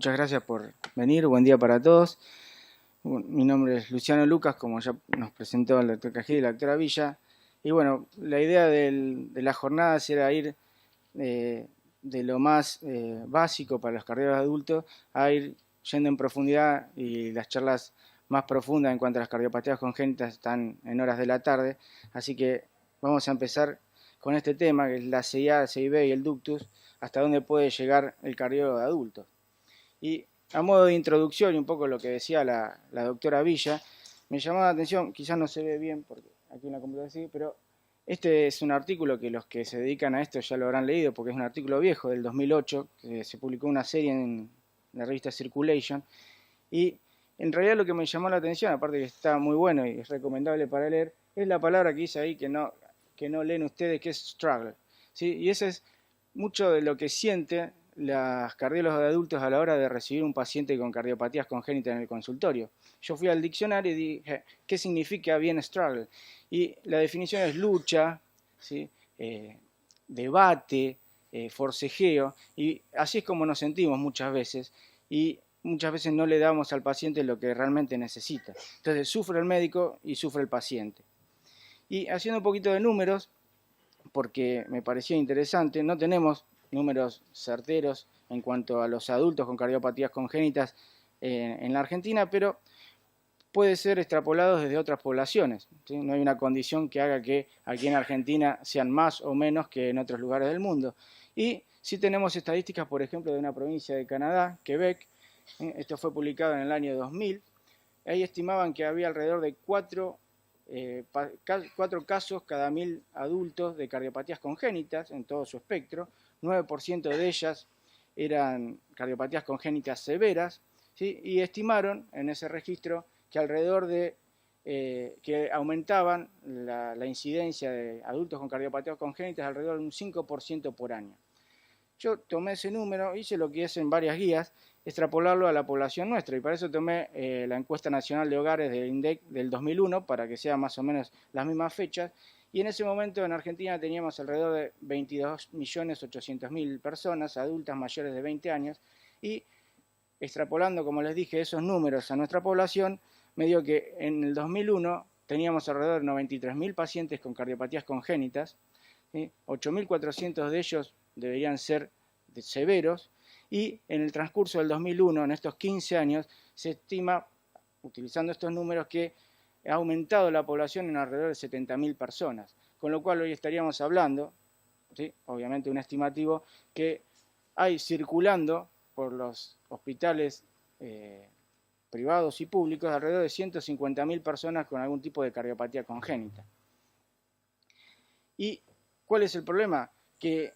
muchas gracias por venir. Buen día para todos. Mi nombre es Luciano Lucas, como ya nos presentó el doctor Cají y la doctora Villa. Y bueno, la idea de la jornada era ir de lo más básico para los cardiólogos adultos a ir yendo en profundidad, y las charlas más profundas en cuanto a las cardiopatías congénitas están en horas de la tarde. Así que vamos a empezar con este tema, que es la CIA, CIB y el ductus, hasta dónde puede llegar el cardiólogo de adultos. Y a modo de introducción y un poco lo que decía la doctora Villa, me llamó la atención, quizás no se ve bien porque aquí en la computadora sí, pero este es un artículo que los que se dedican a esto ya lo habrán leído porque es un artículo viejo del 2008, que se publicó una serie en la revista Circulation, y en realidad lo que me llamó la atención, aparte que está muy bueno y es recomendable para leer, es la palabra que dice ahí que no leen ustedes, que es struggle, ¿sí? Y ese es mucho de lo que siente las cardiólogos de adultos a la hora de recibir un paciente con cardiopatías congénitas en el consultorio. Yo fui al diccionario y dije, ¿qué significa bien struggle? Y la definición es lucha, ¿sí? Debate, forcejeo, y así es como nos sentimos muchas veces, y muchas veces no le damos al paciente lo que realmente necesita. Entonces sufre el médico y sufre el paciente. Y haciendo un poquito de números, porque me pareció interesante, no tenemos números certeros en cuanto a los adultos con cardiopatías congénitas en la Argentina, pero puede ser extrapolado desde otras poblaciones, ¿sí? No hay una condición que haga que aquí en Argentina sean más o menos que en otros lugares del mundo. Y sí tenemos estadísticas, por ejemplo, de una provincia de Canadá, Quebec. Esto fue publicado en el año 2000. Ahí estimaban que había alrededor de 4 casos cada 1000 adultos de cardiopatías congénitas en todo su espectro. 9% de ellas eran cardiopatías congénitas severas, ¿sí? Y estimaron en ese registro que alrededor de que aumentaban la incidencia de adultos con cardiopatías congénitas alrededor de un 5% por año. Yo tomé ese número, hice lo que hacen varias guías, extrapolarlo a la población nuestra, y para eso tomé la encuesta nacional de hogares del INDEC del 2001, para que sean más o menos las mismas fechas, y en ese momento en Argentina teníamos alrededor de 22.800.000 personas adultas mayores de 20 años, y extrapolando, como les dije, esos números a nuestra población, me dio que en el 2001 teníamos alrededor de 93.000 pacientes con cardiopatías congénitas, ¿sí? 8.400 de ellos deberían ser severos, y en el transcurso del 2001, en estos 15 años, se estima, utilizando estos números, que ha aumentado la población en alrededor de 70.000 personas, con lo cual hoy estaríamos hablando, ¿sí? Obviamente un estimativo, que hay circulando por los hospitales privados y públicos alrededor de 150.000 personas con algún tipo de cardiopatía congénita. ¿Y cuál es el problema? Que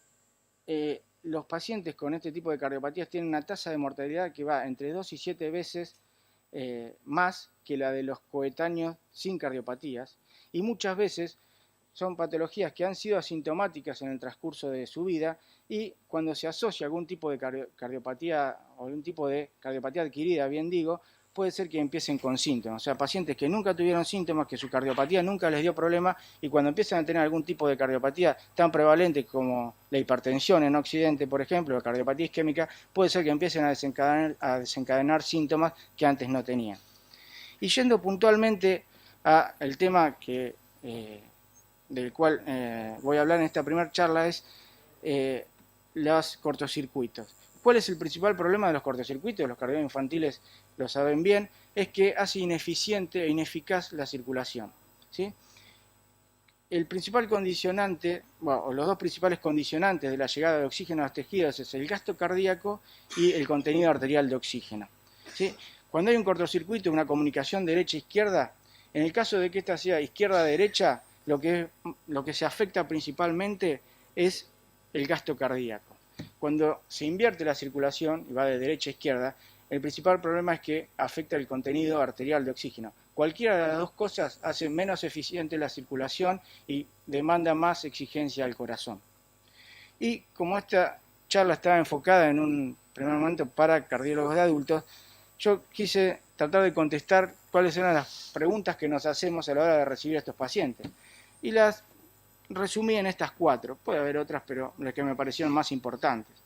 los pacientes con este tipo de cardiopatías tienen una tasa de mortalidad que va entre 2 y 7 veces más que la de los coetáneos sin cardiopatías, y muchas veces son patologías que han sido asintomáticas en el transcurso de su vida, y cuando se asocia algún tipo de cardiopatía o algún tipo de cardiopatía adquirida, bien digo, puede ser que empiecen con síntomas. O sea, pacientes que nunca tuvieron síntomas, que su cardiopatía nunca les dio problema, y cuando empiezan a tener algún tipo de cardiopatía tan prevalente como la hipertensión en Occidente, por ejemplo, la cardiopatía isquémica, puede ser que empiecen a desencadenar síntomas que antes no tenían. Y yendo puntualmente al tema del cual voy a hablar en esta primera charla, es los cortocircuitos. ¿Cuál es el principal problema de los cortocircuitos? Los cardiólogos infantiles lo saben bien, es que hace ineficiente e ineficaz la circulación, ¿sí? El principal condicionante, bueno, los dos principales condicionantes de la llegada de oxígeno a los tejidos es el gasto cardíaco y el contenido arterial de oxígeno, ¿sí? Cuando hay un cortocircuito, una comunicación derecha-izquierda, en el caso de que esta sea izquierda-derecha, lo que se afecta principalmente es el gasto cardíaco. Cuando se invierte la circulación y va de derecha a izquierda, el principal problema es que afecta el contenido arterial de oxígeno. Cualquiera de las dos cosas hace menos eficiente la circulación y demanda más exigencia al corazón. Y como esta charla estaba enfocada en un primer momento para cardiólogos de adultos, yo quise tratar de contestar cuáles eran las preguntas que nos hacemos a la hora de recibir a estos pacientes. Y las resumí en estas 4. Puede haber otras, pero las que me parecieron más importantes.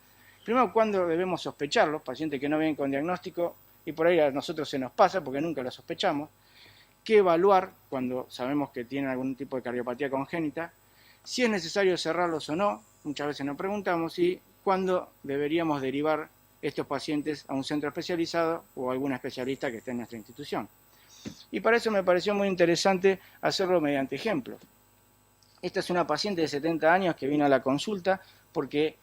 Primero, ¿cuándo debemos sospecharlo? Pacientes que no vienen con diagnóstico, y por ahí a nosotros se nos pasa porque nunca lo sospechamos. ¿Qué evaluar cuando sabemos que tienen algún tipo de cardiopatía congénita? Si es necesario cerrarlos o no, muchas veces nos preguntamos, y cuándo deberíamos derivar estos pacientes a un centro especializado o a algún especialista que esté en nuestra institución. Y para eso me pareció muy interesante hacerlo mediante ejemplos. Esta es una paciente de 70 años que vino a la consulta porque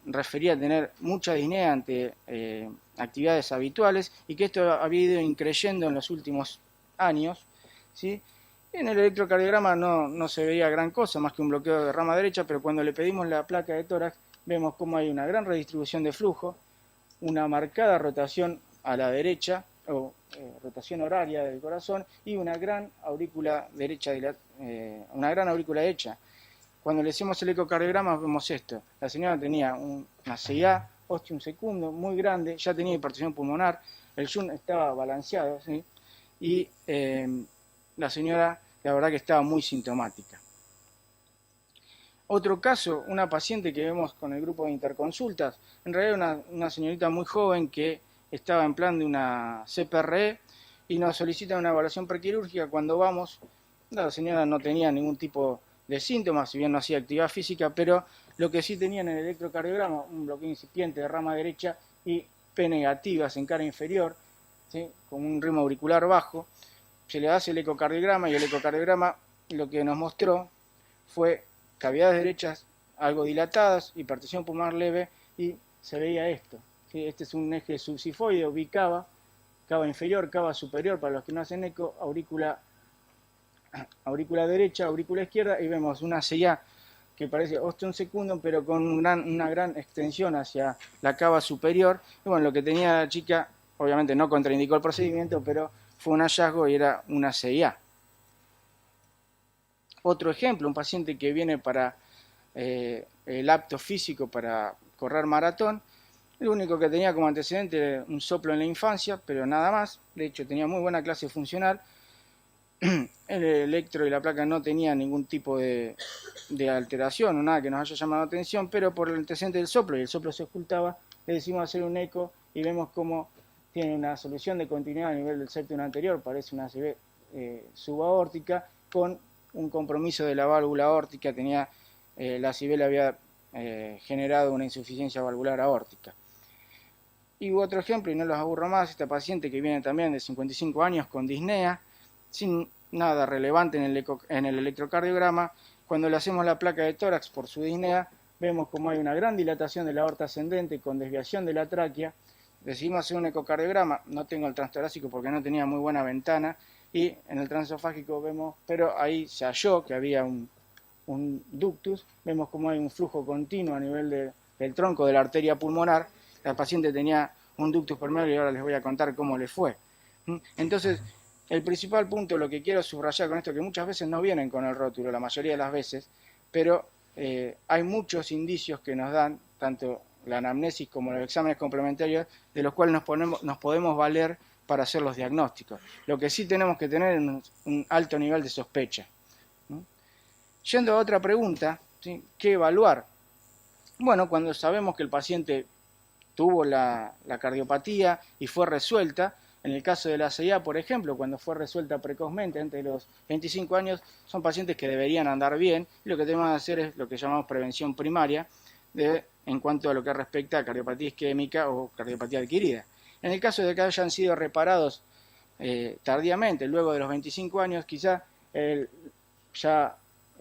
refería a tener mucha disnea ante actividades habituales y que esto había ido increyendo en los últimos años, ¿sí? En el electrocardiograma no se veía gran cosa más que un bloqueo de rama derecha, pero cuando le pedimos la placa de tórax vemos cómo hay una gran redistribución de flujo, una marcada rotación a la derecha, o rotación horaria del corazón, y una gran aurícula derecha, Cuando le hacemos el ecocardiograma vemos esto. La señora tenía una CIA, ostium secundum muy grande, ya tenía hipertensión pulmonar, el shunt estaba balanceado, ¿sí? Y la señora, la verdad que estaba muy sintomática. Otro caso, una paciente que vemos con el grupo de interconsultas, en realidad una señorita muy joven que estaba en plan de una CPRE y nos solicita una evaluación prequirúrgica. Cuando vamos, la señora no tenía ningún tipo de síntomas, si bien no hacía actividad física, pero lo que sí tenía en el electrocardiograma, un bloqueo incipiente de rama derecha y P negativas en cara inferior, ¿sí? Con un ritmo auricular bajo. Se le hace el ecocardiograma y el ecocardiograma lo que nos mostró fue cavidades derechas algo dilatadas, hipertensión pulmonar leve, y se veía esto. ¿Sí? Este es un eje subsifoide, bicava, cava inferior, cava superior, para los que no hacen eco, aurícula derecha, aurícula izquierda, y vemos una CIA que parece ostium secundum, pero con una gran extensión hacia la cava superior. Y bueno, lo que tenía la chica, obviamente no contraindicó el procedimiento, pero fue un hallazgo y era una CIA. Otro ejemplo, un paciente que viene para el apto físico para correr maratón, lo único que tenía como antecedente era un soplo en la infancia, pero nada más. De hecho, tenía muy buena clase funcional. El electro y la placa no tenían ningún tipo de alteración o nada que nos haya llamado la atención, pero por el antecedente del soplo, y el soplo se ocultaba, le decimos hacer un eco y vemos cómo tiene una solución de continuidad a nivel del septum anterior, parece una ACV subaórtica, con un compromiso de la válvula aórtica, la ACV le había generado una insuficiencia valvular aórtica. Y otro ejemplo, y no los aburro más, esta paciente que viene también de 55 años con disnea, sin nada relevante en el electrocardiograma. Cuando le hacemos la placa de tórax por su disnea, vemos como hay una gran dilatación de la aorta ascendente con desviación de la tráquea. Decidimos hacer un ecocardiograma, no tengo el transtorácico porque no tenía muy buena ventana, y en el transesofágico vemos, pero ahí se halló que había un ductus, vemos como hay un flujo continuo a nivel del tronco de la arteria pulmonar. La paciente tenía un ductus permeable y ahora les voy a contar cómo le fue. Entonces, el principal punto, lo que quiero subrayar con esto, que muchas veces no vienen con el rótulo, la mayoría de las veces, pero hay muchos indicios que nos dan, tanto la anamnesis como los exámenes complementarios, de los cuales nos podemos valer para hacer los diagnósticos. Lo que sí tenemos que tener es un alto nivel de sospecha. Yendo a otra pregunta, ¿sí? ¿Qué evaluar? Bueno, cuando sabemos que el paciente tuvo la cardiopatía y fue resuelta, en el caso de la CIA, por ejemplo, cuando fue resuelta precozmente, entre los 25 años, son pacientes que deberían andar bien, y lo que tenemos que hacer es lo que llamamos prevención primaria, en cuanto a lo que respecta a cardiopatía isquémica o cardiopatía adquirida. En el caso de que hayan sido reparados tardíamente, luego de los 25 años, quizá ya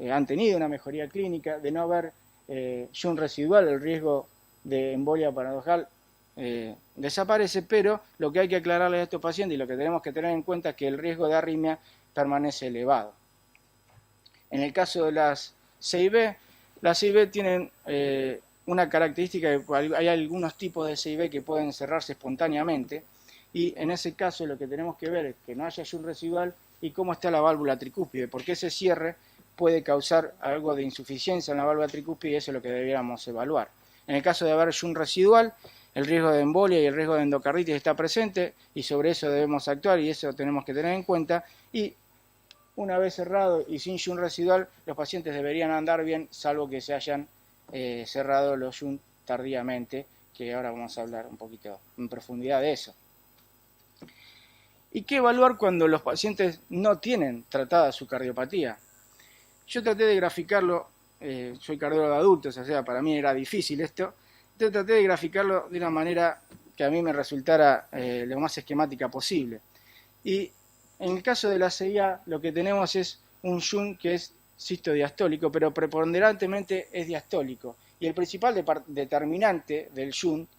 han tenido una mejoría clínica, de no haber shunt residual, el riesgo de embolia paradojal desaparece, pero lo que hay que aclararle a estos pacientes y lo que tenemos que tener en cuenta es que el riesgo de arritmia permanece elevado. En el caso de las CIB, las CIB tienen una característica, hay algunos tipos de CIB que pueden cerrarse espontáneamente, y en ese caso lo que tenemos que ver es que no haya shunt residual y cómo está la válvula tricúspide, porque ese cierre puede causar algo de insuficiencia en la válvula tricúspide, y eso es lo que deberíamos evaluar. En el caso de haber shunt residual, el riesgo de embolia y el riesgo de endocarditis está presente, y sobre eso debemos actuar, y eso tenemos que tener en cuenta. Y una vez cerrado y sin shunt residual, los pacientes deberían andar bien, salvo que se hayan cerrado los shunt tardíamente, que ahora vamos a hablar un poquito en profundidad de eso. ¿Y qué evaluar cuando los pacientes no tienen tratada su cardiopatía? Yo traté de graficarlo, soy cardiólogo de adultos, o sea, para mí era difícil esto, entonces traté de graficarlo de una manera que a mí me resultara lo más esquemática posible. Y en el caso de la CIA, lo que tenemos es un shunt que es sistodiastólico, pero preponderantemente es diastólico. Y el principal determinante del shunt,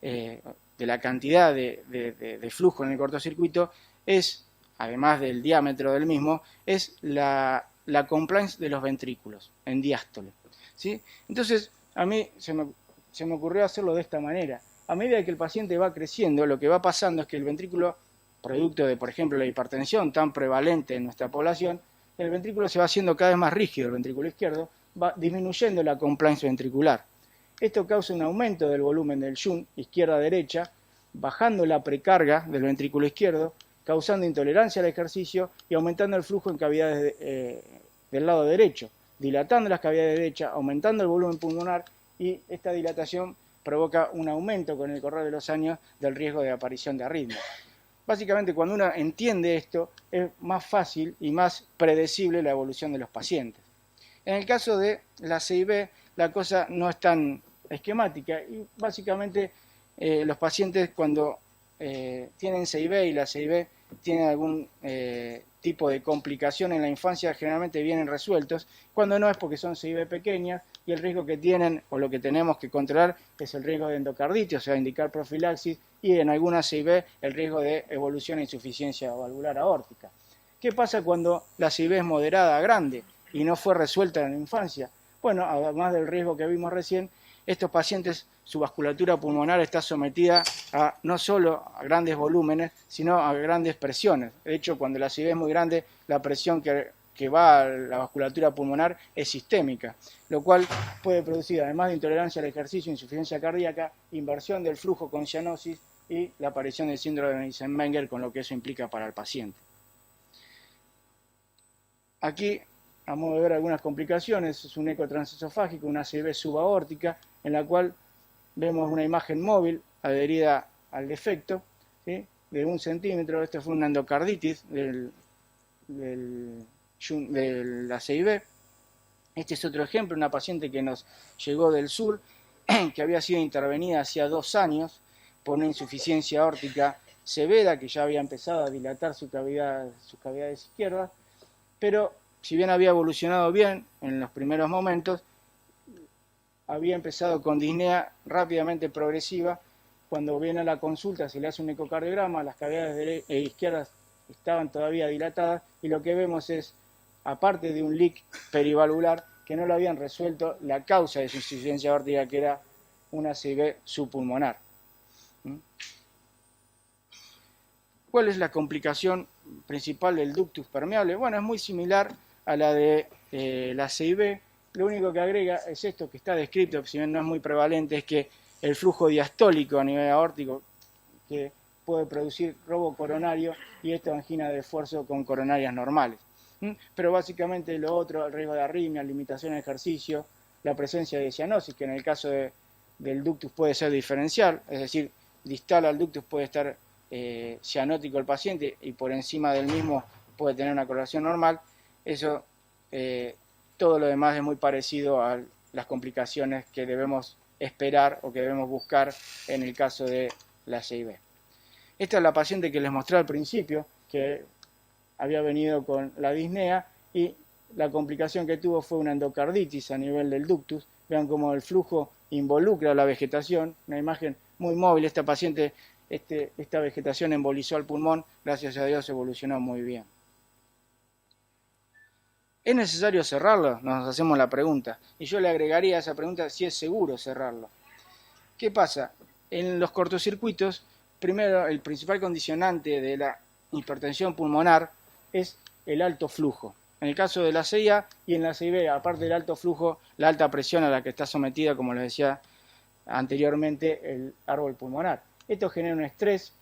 de la cantidad de flujo en el cortocircuito, es, además del diámetro del mismo, es la compliance de los ventrículos en diástole, ¿sí? Entonces, a mí se me ocurrió hacerlo de esta manera. A medida que el paciente va creciendo, lo que va pasando es que el ventrículo, producto de, por ejemplo, la hipertensión tan prevalente en nuestra población, el ventrículo se va haciendo cada vez más rígido, el ventrículo izquierdo, va disminuyendo la compliance ventricular. Esto causa un aumento del volumen del shunt izquierda-derecha, bajando la precarga del ventrículo izquierdo, causando intolerancia al ejercicio y aumentando el flujo en cavidades del lado derecho, dilatando las cavidades derechas, aumentando el volumen pulmonar, y esta dilatación provoca un aumento con el correr de los años del riesgo de aparición de arritmias. Básicamente, cuando uno entiende esto, es más fácil y más predecible la evolución de los pacientes. En el caso de la CIB, la cosa no es tan esquemática y básicamente los pacientes cuando tienen CIB y la CIB tiene algún tipo de complicación en la infancia, generalmente vienen resueltos, cuando no es porque son CIB pequeñas y el riesgo que tienen o lo que tenemos que controlar es el riesgo de endocarditis, o sea, indicar profilaxis, y en algunas CIB el riesgo de evolución e insuficiencia valvular aórtica. ¿Qué pasa cuando la CIB es moderada, grande y no fue resuelta en la infancia? Bueno, además del riesgo que vimos recién, estos pacientes, su vasculatura pulmonar está sometida a no solo a grandes volúmenes, sino a grandes presiones. De hecho, cuando la CIB es muy grande, la presión que va a la vasculatura pulmonar es sistémica, lo cual puede producir, además de intolerancia al ejercicio, insuficiencia cardíaca, inversión del flujo con cianosis y la aparición del síndrome de Eisenmenger, con lo que eso implica para el paciente. Aquí, a modo de ver algunas complicaciones, es un eco transesofágico, una CIB subaórtica, en la cual vemos una imagen móvil adherida al defecto, ¿sí?, de 1 centímetro. Esto fue una endocarditis de la CIB. Este es otro ejemplo, una paciente que nos llegó del sur, que había sido intervenida hacía 2 años por una insuficiencia aórtica severa, que ya había empezado a dilatar sus cavidades izquierdas, pero si bien había evolucionado bien en los primeros momentos, había empezado con disnea rápidamente progresiva. Cuando viene a la consulta se le hace un ecocardiograma, las cavidades izquierdas estaban todavía dilatadas y lo que vemos es, aparte de un leak perivalvular, que no lo habían resuelto la causa de su insuficiencia aórtica, que era una CIB subpulmonar. ¿Cuál es la complicación principal del ductus permeable? Bueno, es muy similar a la de la CIB. Lo único que agrega es esto que está descrito, si bien no es muy prevalente, es que el flujo diastólico a nivel aórtico, que puede producir robo coronario y esto angina de esfuerzo con coronarias normales. Pero básicamente lo otro, el riesgo de arritmia, limitación de ejercicio, la presencia de cianosis, que en el caso del ductus puede ser diferencial, es decir, distal al ductus puede estar cianótico el paciente y por encima del mismo puede tener una correlación normal. Eso, todo lo demás es muy parecido a las complicaciones que debemos esperar o que debemos buscar en el caso de la CIB. Esta es la paciente que les mostré al principio, que había venido con la disnea y la complicación que tuvo fue una endocarditis a nivel del ductus. Vean cómo el flujo involucra la vegetación, una imagen muy móvil. Esta paciente, esta vegetación embolizó al pulmón, gracias a Dios evolucionó muy bien. ¿Es necesario cerrarlo? Nos hacemos la pregunta. Y yo le agregaría a esa pregunta si es seguro cerrarlo. ¿Qué pasa? En los cortocircuitos, primero, el principal condicionante de la hipertensión pulmonar es el alto flujo. En el caso de la CIA y en la CIB, aparte del alto flujo, la alta presión a la que está sometida, como les decía anteriormente, el árbol pulmonar. Esto genera un estrés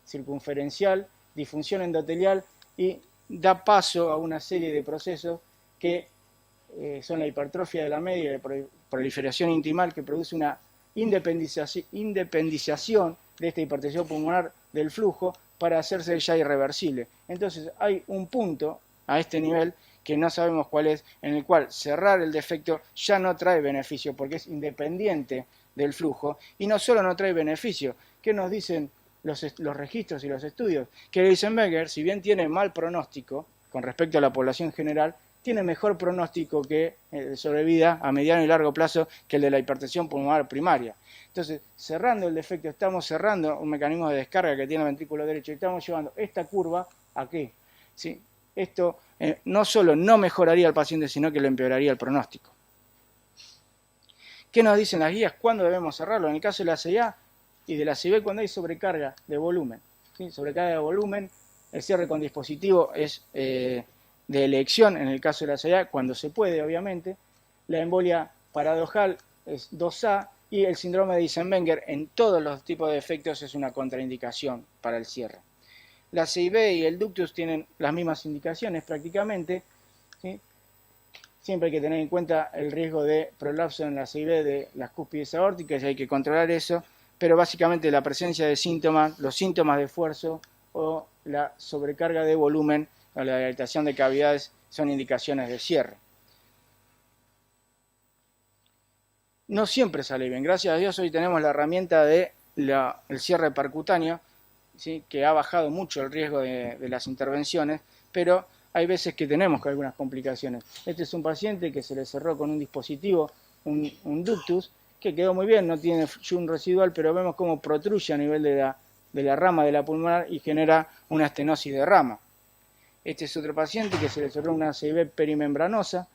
circunferencial, disfunción endotelial y da paso a una serie de procesos que son la hipertrofia de la media y la proliferación intimal, que produce una independización de esta hipertensión pulmonar del flujo para hacerse ya irreversible. Entonces hay un punto a este nivel que no sabemos cuál es, en el cual cerrar el defecto ya no trae beneficio porque es independiente del flujo, y no solo no trae beneficio, ¿qué nos dicen los registros y los estudios? Que el Eisenmenger, si bien tiene mal pronóstico con respecto a la población general, tiene mejor pronóstico que sobrevida a mediano y largo plazo que el de la hipertensión pulmonar primaria. Entonces, cerrando el defecto, estamos cerrando un mecanismo de descarga que tiene el ventrículo derecho y estamos llevando esta curva a ¿qué? ¿Sí? Esto no solo no mejoraría al paciente, sino que le empeoraría el pronóstico. ¿Qué nos dicen las guías? ¿Cuándo debemos cerrarlo? En el caso de la CIA y de la CIB, cuando hay sobrecarga de volumen. ¿Sí? Sobrecarga de volumen, el cierre con dispositivo es de elección, en el caso de la CIA, cuando se puede, obviamente. La embolia paradojal es 2A y el síndrome de Eisenmenger en todos los tipos de defectos es una contraindicación para el cierre. La CIB y el ductus tienen las mismas indicaciones prácticamente, ¿sí? Siempre hay que tener en cuenta el riesgo de prolapso en la CIB de las cúspides aórticas y hay que controlar eso, pero básicamente la presencia de síntomas, los síntomas de esfuerzo o la sobrecarga de volumen o la dilatación de cavidades son indicaciones de cierre. No siempre sale bien, gracias a Dios hoy tenemos la herramienta del cierre percutáneo, ¿sí? Que ha bajado mucho el riesgo de las intervenciones, pero hay veces que tenemos algunas complicaciones. Este es un paciente que se le cerró con un dispositivo, un ductus, que quedó muy bien, no tiene shunt residual, pero vemos cómo protruye a nivel de la rama de la pulmonar y genera una estenosis de rama. Este es otro paciente que se le cerró una CIB perimembranosa,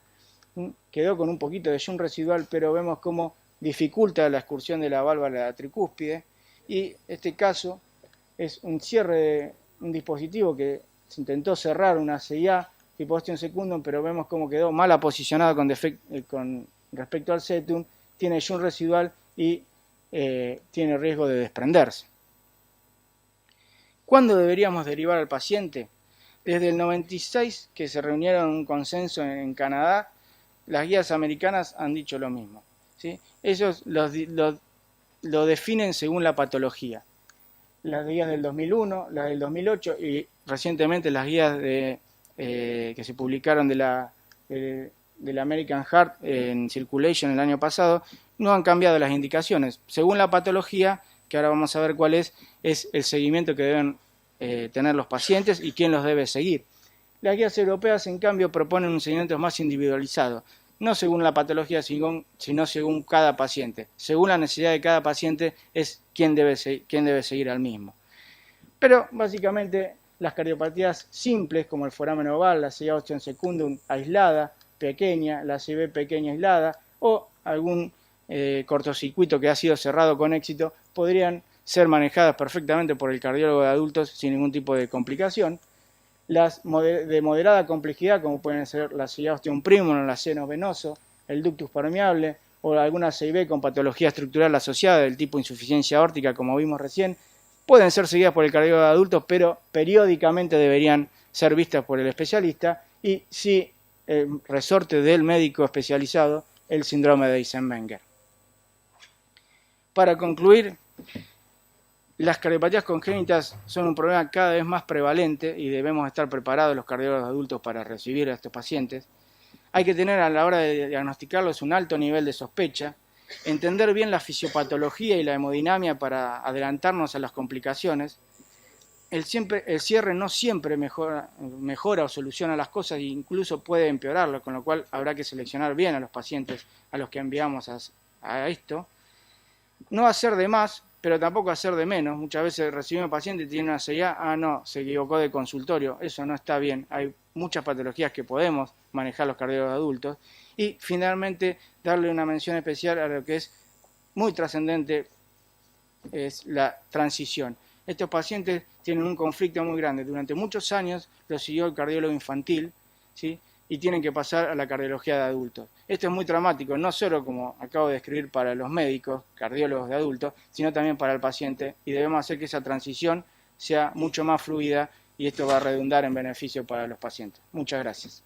quedó con un poquito de shunt residual, pero vemos cómo dificulta la excursión de la válvula tricúspide, y este caso es un cierre de un dispositivo que se intentó cerrar una CIA tipo ostium secundum, pero vemos cómo quedó mal posicionado con respecto al septum, tiene shunt residual y tiene riesgo de desprenderse. ¿Cuándo deberíamos derivar al paciente? Desde el 96, que se reunieron un consenso en Canadá, las guías americanas han dicho lo mismo, ¿sí? Ellos lo definen según la patología. Las guías del 2001, las del 2008 y recientemente las guías que se publicaron de la American Heart en Circulation el año pasado, no han cambiado las indicaciones. Según la patología, que ahora vamos a ver cuál es el seguimiento que deben tener los pacientes y quién los debe seguir. Las guías europeas, en cambio, proponen un seguimiento más individualizado, no según la patología, sino según cada paciente. Según la necesidad de cada paciente es quién debe seguir al mismo. Pero, básicamente, las cardiopatías simples, como el foramen oval, la CIA ostium secundum aislada, pequeña, la CB pequeña aislada, o algún cortocircuito que ha sido cerrado con éxito, podrían ser manejadas perfectamente por el cardiólogo de adultos sin ningún tipo de complicación. Las de moderada complejidad, como pueden ser la CIA ostium primum o la seno venoso, el ductus permeable o alguna CIB con patología estructural asociada del tipo insuficiencia aórtica, como vimos recién, pueden ser seguidas por el cardiólogo de adultos, pero periódicamente deberían ser vistas por el especialista y si resorte del médico especializado el síndrome de Eisenmenger. Para concluir, las cardiopatías congénitas son un problema cada vez más prevalente y debemos estar preparados los cardiólogos adultos para recibir a estos pacientes. Hay que tener a la hora de diagnosticarlos un alto nivel de sospecha, entender bien la fisiopatología y la hemodinamia para adelantarnos a las complicaciones. El cierre no siempre mejora o soluciona las cosas e incluso puede empeorarlo, con lo cual habrá que seleccionar bien a los pacientes a los que enviamos a esto. No hacer de más, pero tampoco hacer de menos. Muchas veces recibimos pacientes y tienen una CIA, no, se equivocó de consultorio, eso no está bien. Hay muchas patologías que podemos manejar los cardiólogos adultos. Y finalmente, darle una mención especial a lo que es muy trascendente, es la transición. Estos pacientes tienen un conflicto muy grande. Durante muchos años los siguió el cardiólogo infantil, ¿sí? Y tienen que pasar a la cardiología de adultos. Esto es muy traumático, no solo como acabo de describir para los médicos, cardiólogos de adultos, sino también para el paciente, y debemos hacer que esa transición sea mucho más fluida y esto va a redundar en beneficio para los pacientes. Muchas gracias.